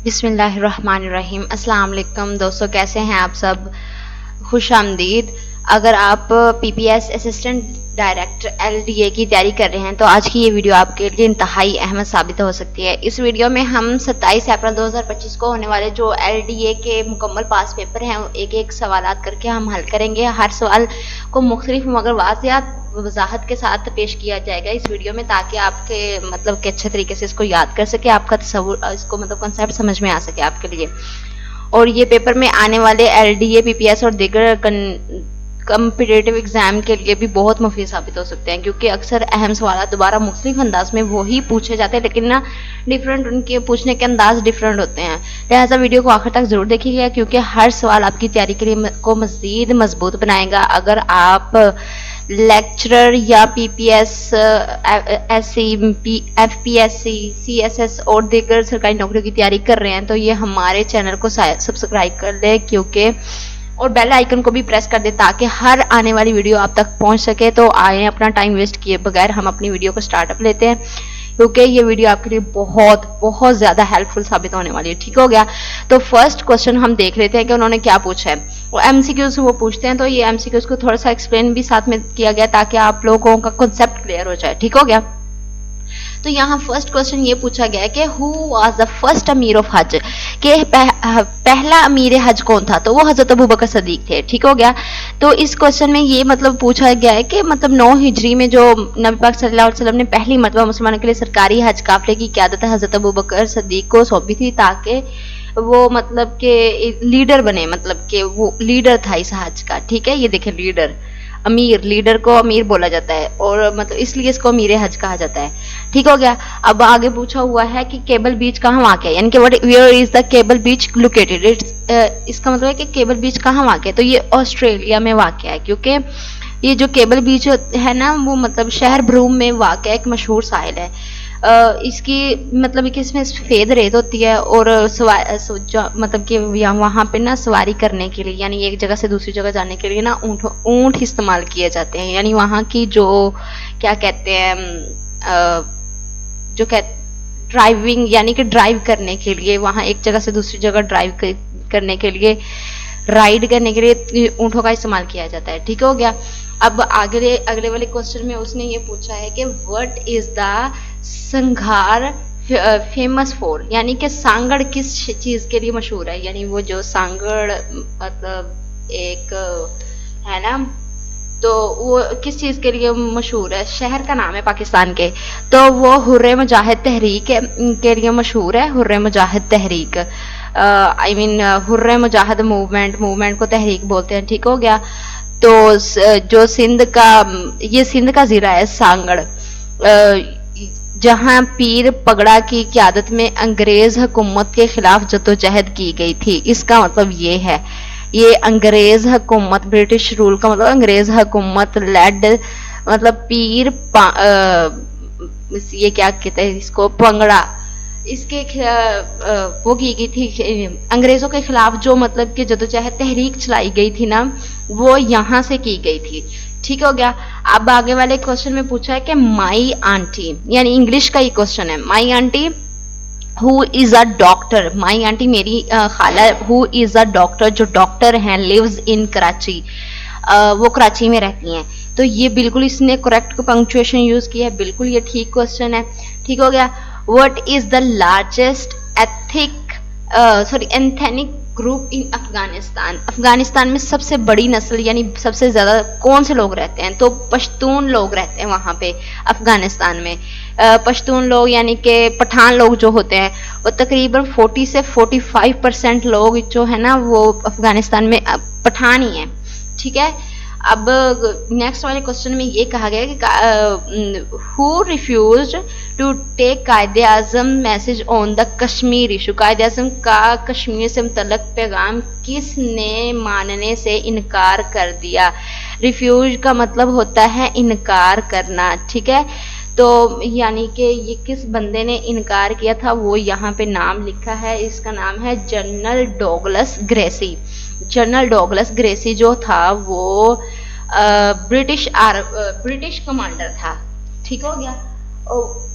بسم اللہ الرحمن الرحیم۔ السلام علیکم دوستو، کیسے ہیں آپ سب؟ خوش آمدید۔ اگر آپ P P S assistant director LDA کی تیاری کر رہے ہیں تو آج کی یہ ویڈیو آپ کے لیے انتہائی اہم ثابت ہو سکتی ہے۔ اس ویڈیو میں ہم 27 اپریل 2025 کو ہونے والے جو LDA کے مکمل پاس پیپر ہیں ایک ایک سوالات کر کے ہم حل کریں گے۔ ہر سوال کو مختلف مگر واضح وضاحت کے ساتھ پیش کیا جائے گا اس ویڈیو میں، تاکہ آپ کے مطلب کہ اچھے طریقے سے اس کو یاد کر سکے، آپ کا تصور اس کو مطلب کنسیپٹ سمجھ میں آ سکے آپ کے لیے۔ اور یہ پیپر میں آنے والے LDA PPS اور دیگر کمپٹیٹیو ایگزام کے لیے بھی بہت مفید ثابت ہو سکتے ہیں، کیونکہ اکثر اہم سوالات دوبارہ مختلف انداز میں وہی پوچھے جاتے ہیں، لیکن نا ڈیفرنٹ ان کے پوچھنے کے انداز ڈیفرنٹ ہوتے ہیں۔ لہٰذا ویڈیو کو آخر تک ضرور دیکھیے گا، کیونکہ ہر سوال آپ کی تیاری کے لیے کو مزید مضبوط بنائے گا۔ اگر آپ لیکچرر یا PPS FPSC CSS اور دیگر سرکاری نوکریوں کی تیاری کر رہے ہیں تو یہ ہمارے چینل کو سبسکرائب کر لیں، کیونکہ اور بیل آئیکن کو بھی پریس کر دیں تاکہ ہر آنے والی ویڈیو آپ تک پہنچ سکے۔ تو آئیں اپنا ٹائم ویسٹ کیے بغیر ہم اپنی ویڈیو کو سٹارٹ اپ لیتے ہیں، کیونکہ یہ ویڈیو آپ کے لیے بہت بہت زیادہ ہیلپ فل ثابت ہونے والی ہے۔ ٹھیک ہو گیا؟ تو فرسٹ کوسچن ہم دیکھ لیتے ہیں کہ انہوں نے کیا پوچھا ہے۔ وہ MCQs وہ پوچھتے ہیں، تو یہ MCQs کو تھوڑا سا ایکسپلین بھی ساتھ میں کیا گیا تاکہ آپ لوگوں کا کنسیپٹ کلیئر ہو جائے۔ ٹھیک ہو گیا؟ تو یہاں فرسٹ کوسچن یہ پوچھا گیا ہے کہ ہو واز دا فرسٹ امیر آف حج، کہ پہلا امیر حج کون تھا؟ تو وہ حضرت ابوبکر صدیق تھے۔ ٹھیک ہو گیا؟ تو اس کوسچن میں یہ مطلب پوچھا گیا ہے کہ مطلب 9 ہجری میں جو نبی پاک صلی اللہ علیہ وسلم نے پہلی مرتبہ مسلمانوں کے لیے سرکاری حج قافلے کی قیادت حضرت ابوبکر صدیق کو سونپی تھی، تاکہ وہ مطلب کہ لیڈر بنے، مطلب کہ وہ لیڈر تھا اس حج کا۔ ٹھیک ہے؟ یہ دیکھیں لیڈر، امیر، لیڈر کو امیر بولا جاتا ہے، اور مطلب اس لیے اس کو امیر حج کہا جاتا ہے۔ ٹھیک ہو گیا؟ اب آگے پوچھا ہوا ہے کہ کیبل بیچ کہاں واقع ہے، یعنی کہ where is the Cable Beach located. اس کا مطلب ہے کہ کیبل بیچ کہاں واقع ہے، تو یہ آسٹریلیا میں واقع ہے، کیونکہ یہ جو کیبل بیچ ہے نا وہ مطلب شہر بروم میں واقع ایک مشہور ساحل ہے۔ اس کی مطلب کہ اس میں سفید ریت ہوتی ہے، اور مطلب کہ وہاں پہ نا سواری کرنے کے لیے، یعنی ایک جگہ سے دوسری جگہ جانے کے لیے نا اونٹ استعمال کیے جاتے ہیں، یعنی وہاں کی جو کیا کہتے ہیں جو ڈرائیونگ، یعنی کہ ڈرائیو کرنے کے لیے، وہاں ایک جگہ سے دوسری جگہ ڈرائیو کرنے کے لیے، رائڈ کرنے کے لیے اونٹوں کا استعمال کیا جاتا ہے۔ ٹھیک ہو گیا؟ اب اگلے والے کوسچن میں اس نے یہ پوچھا ہے کہ what is the Singhar famous four, یعنی کہ سانگڑ کس چیز کے لیے مشہور ہے، یعنی وہ جو سانگڑ مطلب ایک ہے نا، تو وہ کس چیز کے لیے مشہور ہے؟ شہر کا نام ہے پاکستان کے، تو وہ حر مجاہد تحریک کے لیے مشہور ہے۔ حر مجاہد تحریک آئی مین حر مجاہد موومنٹ کو تحریک بولتے ہیں۔ ٹھیک ہو گیا؟ تو جو سندھ کا ضلع ہے سانگڑ، جہاں پیر پگڑا کی قیادت میں انگریز حکومت کے خلاف جدوجہد کی گئی تھی۔ اس کا مطلب یہ ہے، یہ انگریز حکومت، برٹش رول کا مطلب انگریز حکومت لیڈ مطلب پیر یہ کیا کہتے ہیں اس کو، پنگڑا، اس کے وہ کی گئی تھی انگریزوں کے خلاف، جو مطلب کہ جدوجہد تحریک چلائی گئی تھی نا، وہ یہاں سے کی گئی تھی۔ ٹھیک ہو گیا؟ اب آگے والے کوسچن میں پوچھا ہے کہ مائی آنٹی، یعنی انگلش کا یہ کوسچن ہے، مائی آنٹی ہو از اے ڈاکٹر، مائی آنٹی میری خالہ، ہو از اے ڈاکٹر، جو ڈاکٹر ہیں، لیوز ان کراچی، وہ کراچی میں رہتی ہیں۔ تو یہ بالکل اس نے کریکٹ پنکچویشن یوز کی ہے، بالکل یہ ٹھیک کوسچن ہے۔ ٹھیک ہو گیا؟ What is the largest ethnic group in Afghanistan, Afghanistan میں سب سے بڑی نسل یعنی سب سے زیادہ کون سے لوگ رہتے ہیں؟ تو پشتون لوگ رہتے ہیں وہاں پہ افغانستان میں۔ پشتون لوگ یعنی کہ پٹھان لوگ جو ہوتے ہیں، وہ تقریباً 40 سے 45% لوگ جو ہے نا وہ افغانستان میں پٹھان ہی ہیں۔ ٹھیک ہے؟ اب نیکسٹ والے کوسچن میں یہ کہا گیا کہ ہو refused to take Quaid Azam message on the Kashmir issue, Quaid Azam کا کشمیر سے متعلق پیغام کس نے ماننے سے انکار کر دیا؟ ریفیوز کا مطلب ہوتا ہے انکار کرنا۔ ٹھیک ہے؟ تو یعنی کہ یہ کس بندے نے انکار کیا تھا، وہ یہاں پہ نام لکھا ہے، اس کا نام ہے general Douglas Gracey. General Douglas Gracey جو تھا وہ برٹش کمانڈر تھا۔ ٹھیک ہو گیا؟